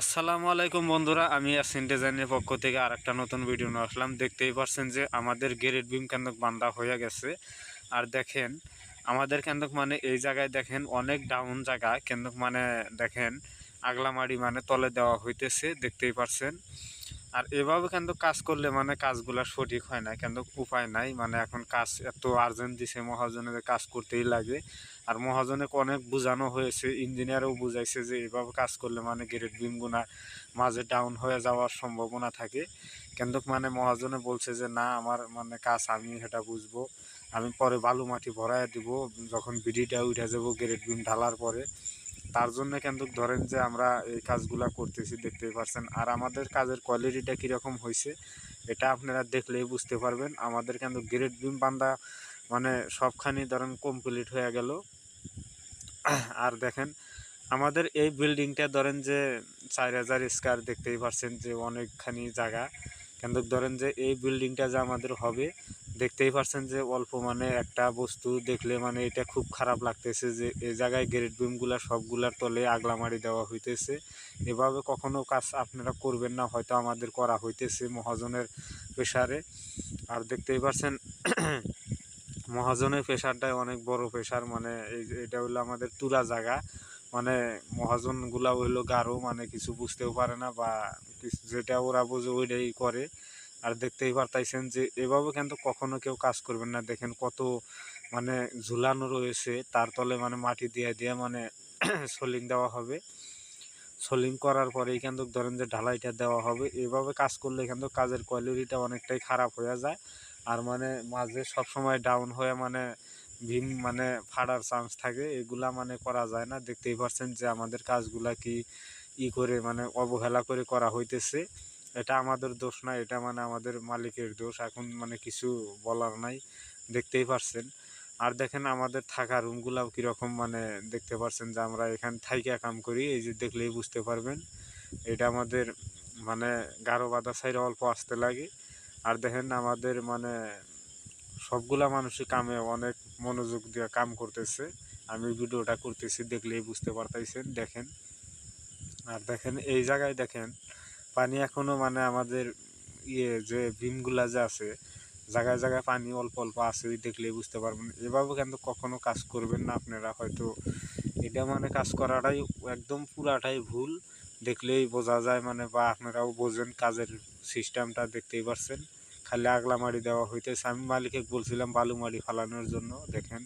আসসালামু আলাইকুম বন্ধুরা, আমি ইয়াসিন ডিজাইনের পক্ষ থেকে আরেকটা নতুন ভিডিও নিয়ে আসলাম। দেখতেই পাচ্ছেন যে আমাদের গ্রেড বিম কেন্দ্র বান্ধা হয়ে গেছে। আর দেখেন আমাদের কেন্দ্র মানে এই জায়গায় দেখেন অনেক ডাউন জায়গা কেন্দ্র মানে দেখেন আগলামাড়ি মানে তলে দেওয়া হইতেছে, দেখতেই পাচ্ছেন। আর এভাবে কিন্তু কাজ করলে মানে কাজগুলা সঠিক হয় না, কিন্তু উপায় নাই। মানে এখন কাজ এত আর্জেন্ট দিছে মহাজনের, কাজ করতেই লাগে। আর মহাজনকে অনেক বোঝানো হয়েছে, ইঞ্জিনিয়ারও বুঝাইছে যে এভাবে কাজ করলে মানে গ্রেড বিমগুনা মাঝে ডাউন হয়ে যাওয়ার সম্ভাবনা থাকে। কিন্তু মানে মহাজনে বলছে যে না, আমার মানে কাজ আমি সেটা বুঝবো, আমি পরে বালু মাটি ভরাইয়া দিব যখন বিডিটা উঠে যাবো গ্রেড বিম ঢালার পরে। তার জন্য কিন্তু ধরেন যে আমরা এই কাজগুলা করতেছি, দেখতেই পাচ্ছেন। আর আমাদের কাজের কোয়ালিটিটা কীরকম হয়েছে এটা আপনারা দেখলেই বুঝতে পারবেন। আমাদের কিন্তু গ্রেড বিম বান্ধা মানে সবখানি ধরেন কমপ্লিট হয়ে গেল। আর দেখেন আমাদের এই বিল্ডিংটা ধরেন যে 4000 স্কয়ার, দেখতেই পাচ্ছেন যে অনেকখানি জায়গা। কিন্তু ধরেন যে এই বিল্ডিংটা যে আমাদের হবে, দেখতেই পাচ্ছেন যে অল্প মানে একটা বস্তু দেখলে মানে এটা খুব খারাপ লাগতেছে যে এই জায়গায় গ্রেড বিমগুলা সবগুলার তলে আগলামারি দেওয়া হইতেছে। এভাবে কখনো কাজ আপনারা করবেন না, হয়তো আমাদের করা হইতেছে মহাজনের প্রেসারে। আর দেখতেই পাচ্ছেন মহাজনের প্রেসারটাই অনেক বড় প্রেসার। মানে এটা হলো আমাদের তুরা জায়গা, মানে মহাজনগুলা হইলো গারো, মানে কিছু বুঝতেও পারে না বা যেটা ওরা বোঝে ওইটাই করে। আর দেখতেই পারতাইছেন যে এভাবে কিন্তু কখনো কেউ কাজ করবেন না। দেখেন কত মানে ঝুলানো রয়েছে, তার তলে মানে মাটি দিয়ে দিয়ে মানে সোলিং দেওয়া হবে। সোলিং করার পরেই কিন্তু ধরেন যে ঢালাইটা দেওয়া হবে। এভাবে কাজ করলে কিন্তু কাজের কোয়ালিটিটা অনেকটাই খারাপ হয়ে যায়। আর মানে মাঝে সবসময় ডাউন হয়ে মানে ভীম মানে ফাটার চান্স থাকে, এগুলা মানে করা যায় না। দেখতেই পাচ্ছেন যে আমাদের কাজগুলা কি করে মানে অবহেলা করে করা হইতেছে। এটা আমাদের দোষ না, এটা মানে আমাদের মালিকের দোষ। এখন মানে কিছু বলার নাই, দেখতেই পাচ্ছেন। আর দেখেন আমাদের থাকা রুমগুলাও কীরকম, মানে দেখতে পাচ্ছেন যে আমরা এখানে থাইকা কাম করি, এই যে দেখলেই বুঝতে পারবেন। এটা আমাদের মানে গারো বাঁধা সাইডে অল্প আসতে লাগে। আর দেখেন আমাদের মানে সবগুলা মানুষই কামে অনেক মনোযোগ দিয়ে কাম করতেছে। আমি ভিডিওটা করতেছি, দেখলেই বুঝতে পারতাইছেন। দেখেন আর দেখেন এই জায়গায় দেখেন পানি এখনো মানে আমাদের যে বিমগুলা যে আছে জায়গায় জায়গায় পানি অল্প অল্প আছে, দেখলেই বুঝতে পারবেন। এভাবে কিন্তু কখনো কাজ করবেন না আপনারা, হয়তো এটা মানে কাজ করাটাই একদম পুরাটাই ভুল। দেখলেই বোঝা যায় মানে, বা আপনারাও বোঝেন কাজের সিস্টেমটা, দেখতেই পারছেন। খালি আগলা মাড়ি দেওয়া হইতেছে। আমি মালিককে বলছিলাম বালু মাড়ি ফালানোর জন্য, দেখেন